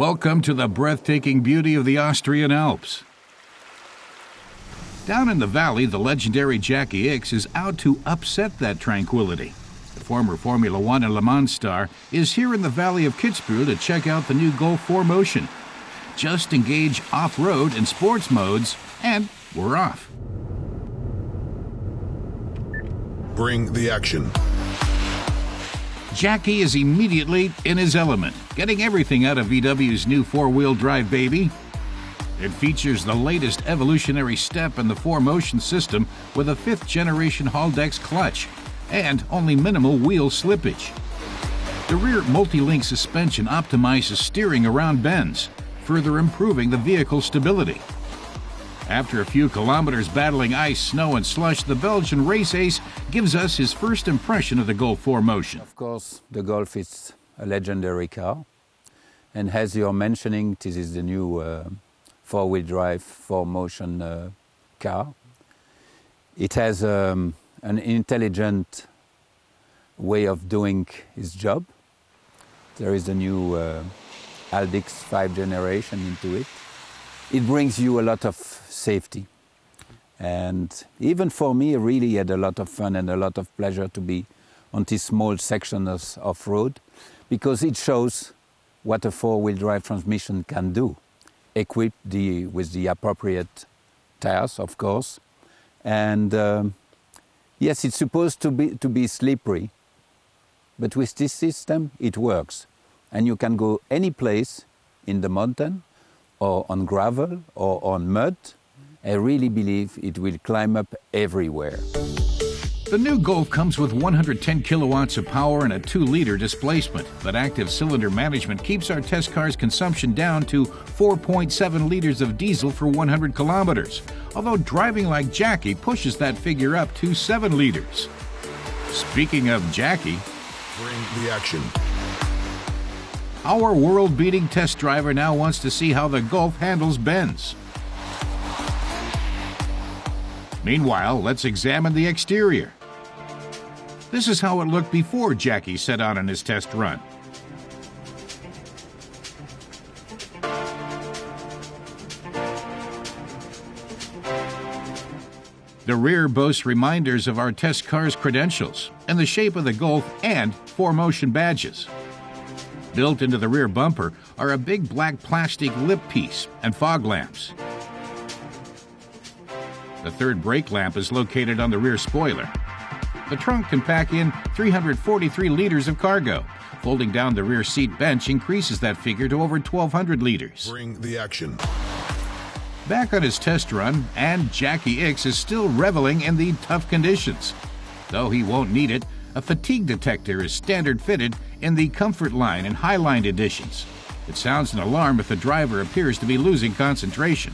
Welcome to the breathtaking beauty of the Austrian Alps. Down in the valley, the legendary Jaguar X is out to upset that tranquility. The former Formula One and Le Mans star is here in the valley of Kitzbühel to check out the new Golf 4Motion. Just engage off-road and sports modes, and we're off. Bring the action. Jackie is immediately in his element, getting everything out of VW's new four-wheel drive baby. It features the latest evolutionary step in the 4Motion system with a 5th-generation Haldex clutch and only minimal wheel slippage. The rear multi-link suspension optimizes steering around bends, further improving the vehicle's stability. After a few kilometers battling ice, snow, and slush, the Belgian race ace gives us his first impression of the Golf 4Motion. Of course, the Golf is a legendary car. And as you're mentioning, this is the new four-wheel drive 4Motion car. It has an intelligent way of doing its job. There is a new Haldex 5th generation into it. It brings you a lot of safety. And even for me, I really had a lot of fun and a lot of pleasure to be on this small section of road, because it shows what a four-wheel drive transmission can do, equipped with the appropriate tires, of course. And yes, it's supposed to be slippery, but with this system, it works. And you can go any place in the mountain, or on gravel, or on mud. I really believe it will climb up everywhere. The new Golf comes with 110 kilowatts of power and a 2-liter displacement, but active cylinder management keeps our test car's consumption down to 4.7 liters of diesel for 100 kilometers, although driving like Jackie pushes that figure up to 7 liters. Speaking of Jackie, Bring the action. our world-beating test driver now wants to see how the Golf handles bends. Meanwhile, let's examine the exterior. This is how it looked before Jackie set out on his test run. The rear boasts reminders of our test car's credentials in the shape of the Golf and 4Motion badges. Built into the rear bumper are a big black plastic lip piece and fog lamps. The third brake lamp is located on the rear spoiler. The trunk can pack in 343 liters of cargo. Folding down the rear seat bench increases that figure to over 1,200 liters. Bring the action. Back on his test run, and Jackie X is still reveling in the tough conditions. Though he won't need it, a fatigue detector is standard fitted in the Comfort Line and Highline editions. It sounds an alarm if the driver appears to be losing concentration.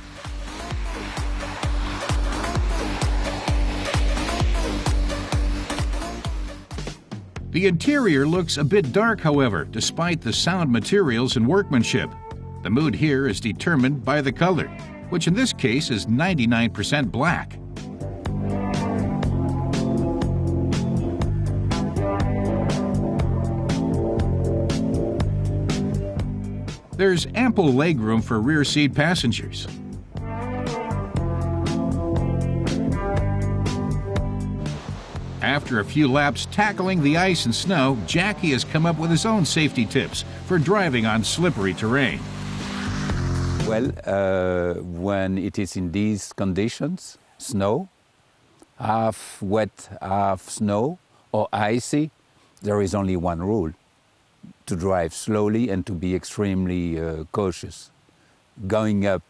The interior looks a bit dark, however, despite the sound materials and workmanship. The mood here is determined by the color, which in this case is 99% black. There's ample legroom for rear seat passengers. After a few laps tackling the ice and snow, Jackie has come up with his own safety tips for driving on slippery terrain. Well, when it is in these conditions, snow, half wet, half snow, or icy, there is only one rule: to drive slowly and to be extremely cautious. Going up,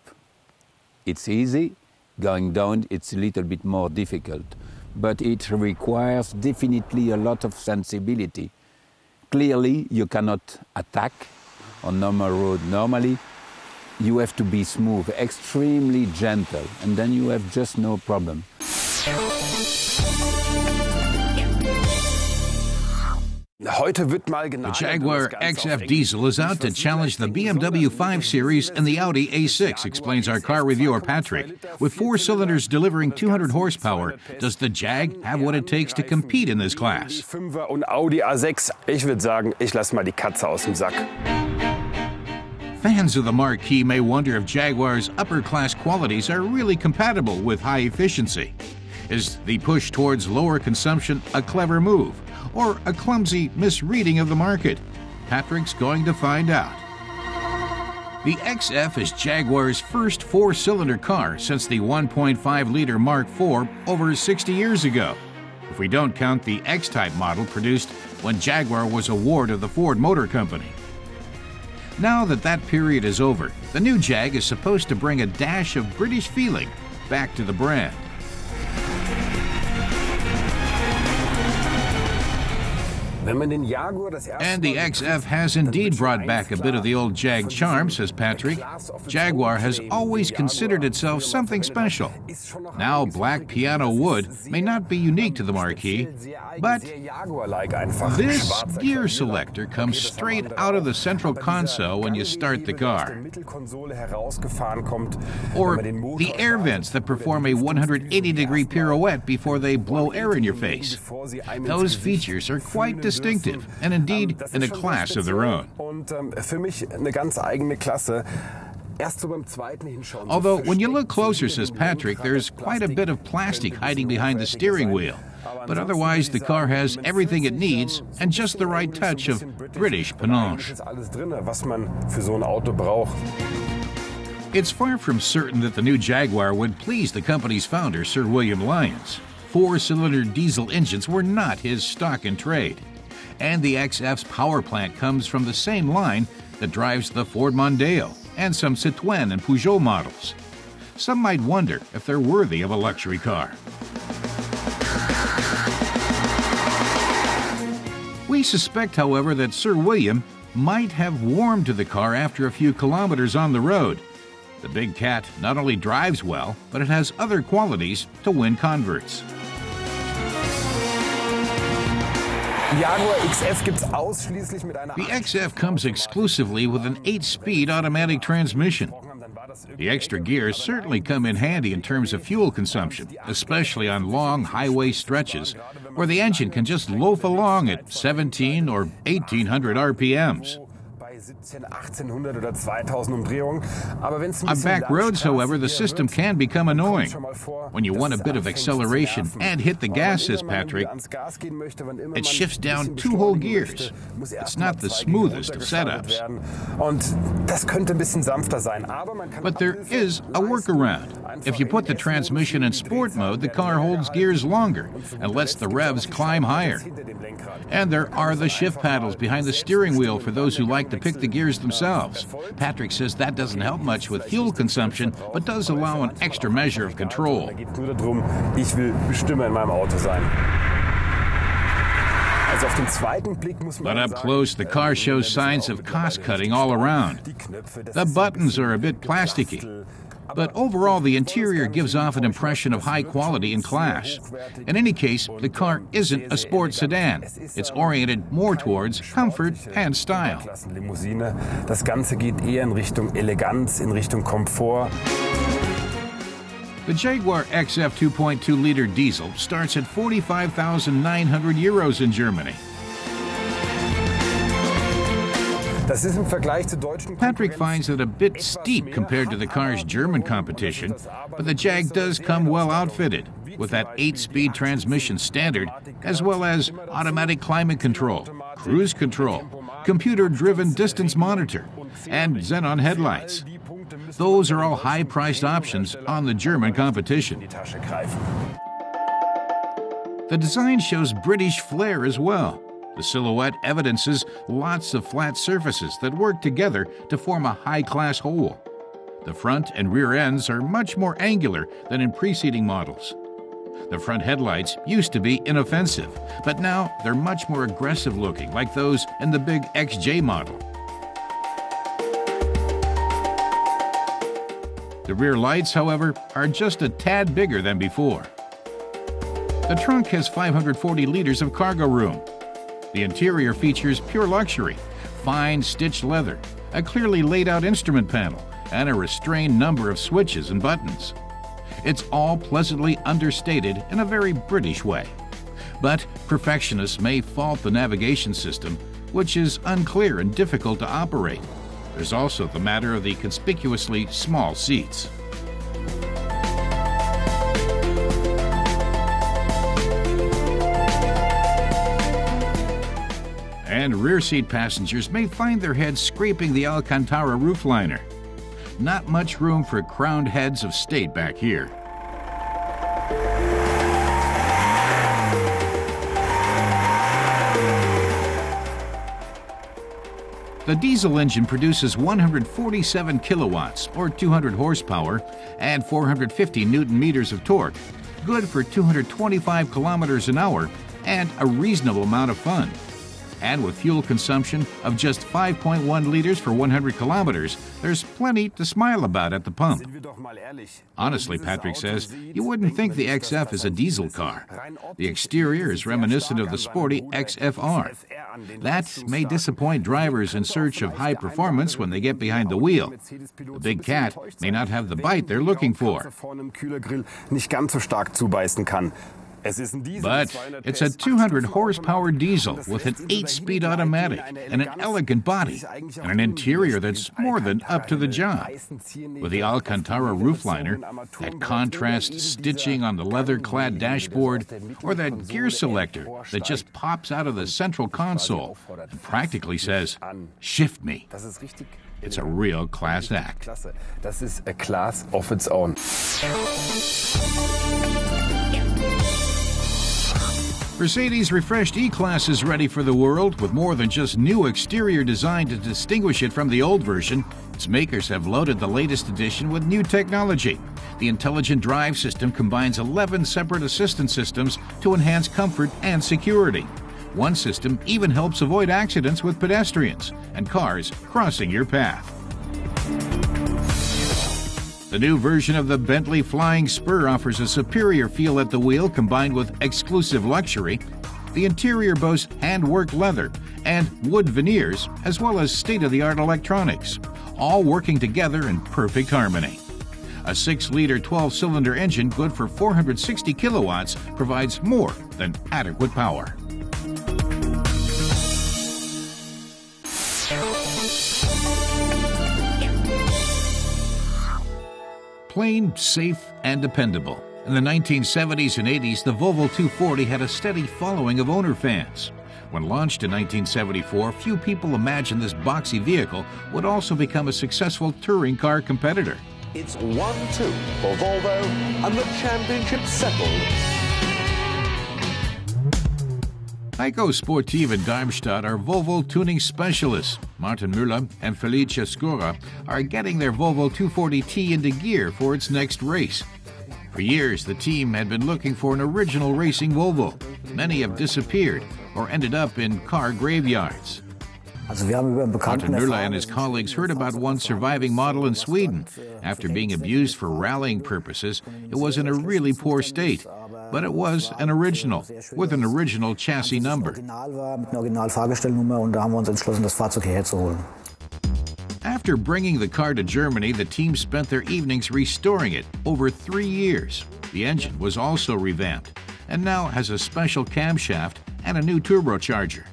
it's easy. Going down, it's a little bit more difficult. But it requires definitely a lot of sensibility. Clearly, you cannot attack on normal road normally. You have to be smooth, extremely gentle, and then you have just no problem. The Jaguar XF diesel is out to challenge the BMW 5 Series and the Audi A6, explains our car reviewer Patrick. With 4 cylinders delivering 200 horsepower, does the Jag have what it takes to compete in this class? 5er und Audi A6. Ich würde sagen, ich lasse mal die Katze aus dem Sack. Fans of the marquee may wonder if Jaguar's upper-class qualities are really compatible with high efficiency. Is the push towards lower consumption a clever move, or a clumsy misreading of the market? Patrick's going to find out. The XF is Jaguar's first four-cylinder car since the 1.5-liter Mark IV over 60 years ago, if we don't count the X-Type model produced when Jaguar was a ward of the Ford Motor Company. Now that that period is over, the new Jag is supposed to bring a dash of British feeling back to the brand. And the XF has indeed brought back a bit of the old Jag charm, says Patrick. Jaguar has always considered itself something special. Now, black piano wood may not be unique to the marquee, but this gear selector comes straight out of the central console when you start the car. Or the air vents that perform a 180-degree pirouette before they blow air in your face. Those features are quite distinctive and indeed in a class of their own. Although when you look closer, says Patrick, there's quite a bit of plastic hiding behind the steering wheel. But otherwise the car has everything it needs and just the right touch of British panache. It's far from certain that the new Jaguar would please the company's founder, Sir William Lyons. Four-cylinder diesel engines were not his stock in trade. And the XF's power plant comes from the same line that drives the Ford Mondeo and some Citroën and Peugeot models. Some might wonder if they're worthy of a luxury car. We suspect, however, that Sir William might have warmed to the car after a few kilometers on the road. The big cat not only drives well, but it has other qualities to win converts. The XF comes exclusively with an 8-speed automatic transmission. The extra gears certainly come in handy in terms of fuel consumption, especially on long highway stretches where the engine can just loaf along at 17 or 1800 RPMs. On back roads, however, the system can become annoying. When you want a bit of acceleration and hit the gas, says Patrick, it shifts down 2 whole gears. It's not the smoothest of setups. But there is a workaround. If you put the transmission in sport mode, the car holds gears longer and lets the revs climb higher. And there are the shift paddles behind the steering wheel for those who like to pick the gears themselves. Patrick says that doesn't help much with fuel consumption, but does allow an extra measure of control. But up close, the car shows signs of cost-cutting all around. The buttons are a bit plasticky. But overall, the interior gives off an impression of high quality and class. In any case, the car isn't a sports sedan. It's oriented more towards comfort and style. The Jaguar XF 2.2-liter diesel starts at 45,900 euros in Germany. Patrick finds it a bit steep compared to the car's German competition, but the Jag does come well outfitted, with that 8-speed transmission standard, as well as automatic climate control, cruise control, computer-driven distance monitor, and xenon headlights. Those are all high-priced options on the German competition. The design shows British flair as well. The silhouette evidences lots of flat surfaces that work together to form a high-class whole. The front and rear ends are much more angular than in preceding models. The front headlights used to be inoffensive, but now they're much more aggressive-looking, like those in the big XJ model. The rear lights, however, are just a tad bigger than before. The trunk has 540 liters of cargo room. The interior features pure luxury, fine stitched leather, a clearly laid out instrument panel, and a restrained number of switches and buttons. It's all pleasantly understated in a very British way. But perfectionists may fault the navigation system, which is unclear and difficult to operate. There's also the matter of the conspicuously small seats. And rear seat passengers may find their heads scraping the Alcantara roofliner. Not much room for crowned heads of state back here. The diesel engine produces 147 kilowatts, or 200 horsepower, and 450 newton meters of torque, good for 225 kilometers an hour, and a reasonable amount of fun. And with fuel consumption of just 5.1 liters for 100 kilometers, there's plenty to smile about at the pump. Honestly, Patrick says, you wouldn't think the XF is a diesel car. The exterior is reminiscent of the sporty XFR. That may disappoint drivers in search of high performance when they get behind the wheel. The big cat may not have the bite they're looking for. But it's a 200 horsepower diesel with an 8-speed automatic and an elegant body and an interior that's more than up to the job. With the Alcantara roofliner, that contrast stitching on the leather-clad dashboard, or that gear selector that just pops out of the central console and practically says, "Shift me." It's a real class act. Das ist a class of its own. Mercedes' refreshed E-Class is ready for the world with more than just new exterior design to distinguish it from the old version. Its makers have loaded the latest edition with new technology. The intelligent drive system combines 11 separate assistance systems to enhance comfort and security. One system even helps avoid accidents with pedestrians and cars crossing your path. The new version of the Bentley Flying Spur offers a superior feel at the wheel combined with exclusive luxury. The interior boasts hand-worked leather and wood veneers, as well as state-of-the-art electronics, all working together in perfect harmony. A 6-liter 12-cylinder engine good for 460 kilowatts provides more than adequate power. Plain, safe, and dependable. In the 1970s and 80s, the Volvo 240 had a steady following of owner fans. When launched in 1974, few people imagined this boxy vehicle would also become a successful touring car competitor. It's 1-2 for Volvo, and the championship settled. Heiko Sportive and Darmstadt are Volvo tuning specialists. Martin Müller and Felicia Skora are getting their Volvo 240T into gear for its next race. For years, the team had been looking for an original racing Volvo. Many have disappeared or ended up in car graveyards. Martin Müller and his colleagues heard about one surviving model in Sweden. After being abused for rallying purposes, it was in a really poor state. But it was an original, with an original chassis number. After bringing the car to Germany, the team spent their evenings restoring it over 3 years. The engine was also revamped, and now has a special camshaft and a new turbocharger.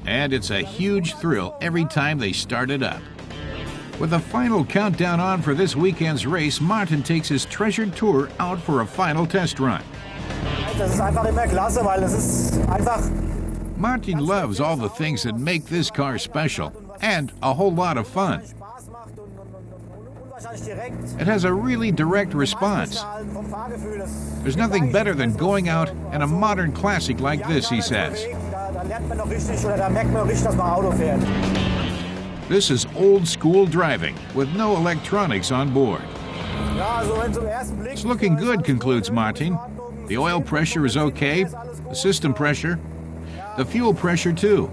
And it's a huge thrill every time they start it up. With the final countdown on for this weekend's race, Martin takes his treasured tour out for a final test run. Martin loves all the things that make this car special and a whole lot of fun. It has a really direct response. There's nothing better than going out in a modern classic like this, he says. This is old-school driving with no electronics on board. It's looking good, concludes Martin. The oil pressure is okay, the system pressure, the fuel pressure too.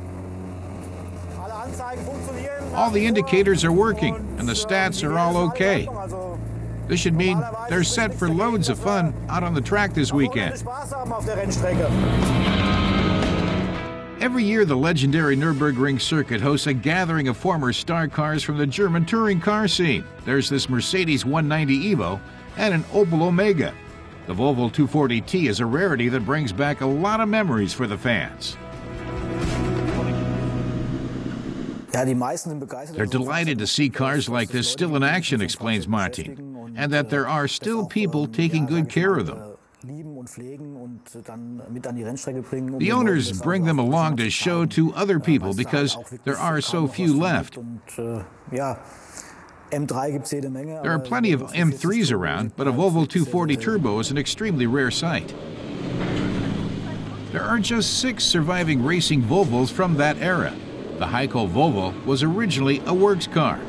All the indicators are working and the stats are all okay. This should mean they're set for loads of fun out on the track this weekend. Every year, the legendary Nürburgring circuit hosts a gathering of former star cars from the German touring car scene. There's this Mercedes 190 Evo and an Opel Omega. The Volvo 240T is a rarity that brings back a lot of memories for the fans. They're delighted to see cars like this still in action, explains Martin, and that there are still people taking good care of them. The owners bring them along to show to other people because there are so few left. There are plenty of M3s around, but a Volvo 240 Turbo is an extremely rare sight. There are just 6 surviving racing Volvos from that era. The Heiko Volvo was originally a works car.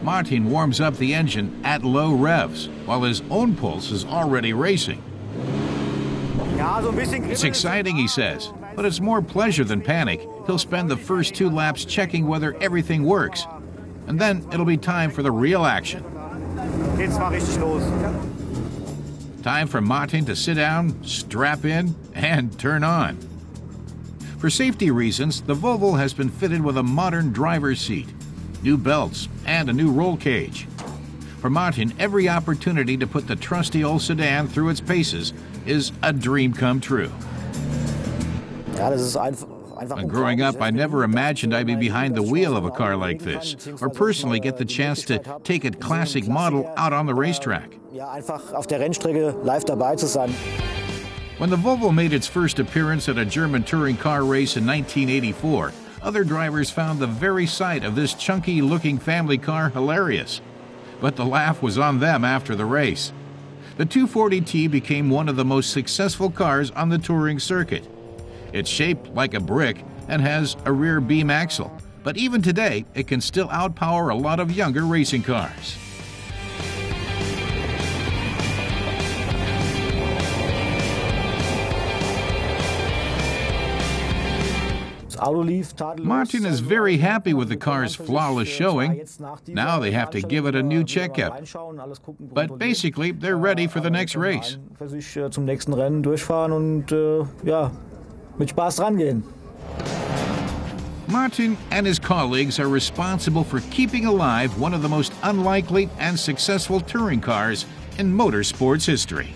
Martin warms up the engine at low revs, while his own pulse is already racing. It's exciting, he says, but it's more pleasure than panic. He'll spend the first 2 laps checking whether everything works. And then it'll be time for the real action. Time for Martin to sit down, strap in, and turn on. For safety reasons, the Volvo has been fitted with a modern driver's seat, new belts, and a new roll cage. For Martin, every opportunity to put the trusty old sedan through its paces is a dream come true. Growing up, I never imagined I'd be behind the wheel of a car like this, or personally get the chance to take a classic model out on the racetrack. When the Volvo made its first appearance at a German touring car race in 1984, other drivers found the very sight of this chunky-looking family car hilarious. But the laugh was on them after the race. The 240T became one of the most successful cars on the touring circuit. It's shaped like a brick and has a rear beam axle, but even today it can still outpower a lot of younger racing cars. Martin is very happy with the car's flawless showing. Now they have to give it a new checkup. But basically, they're ready for the next race. Martin and his colleagues are responsible for keeping alive one of the most unlikely and successful touring cars in motorsports history.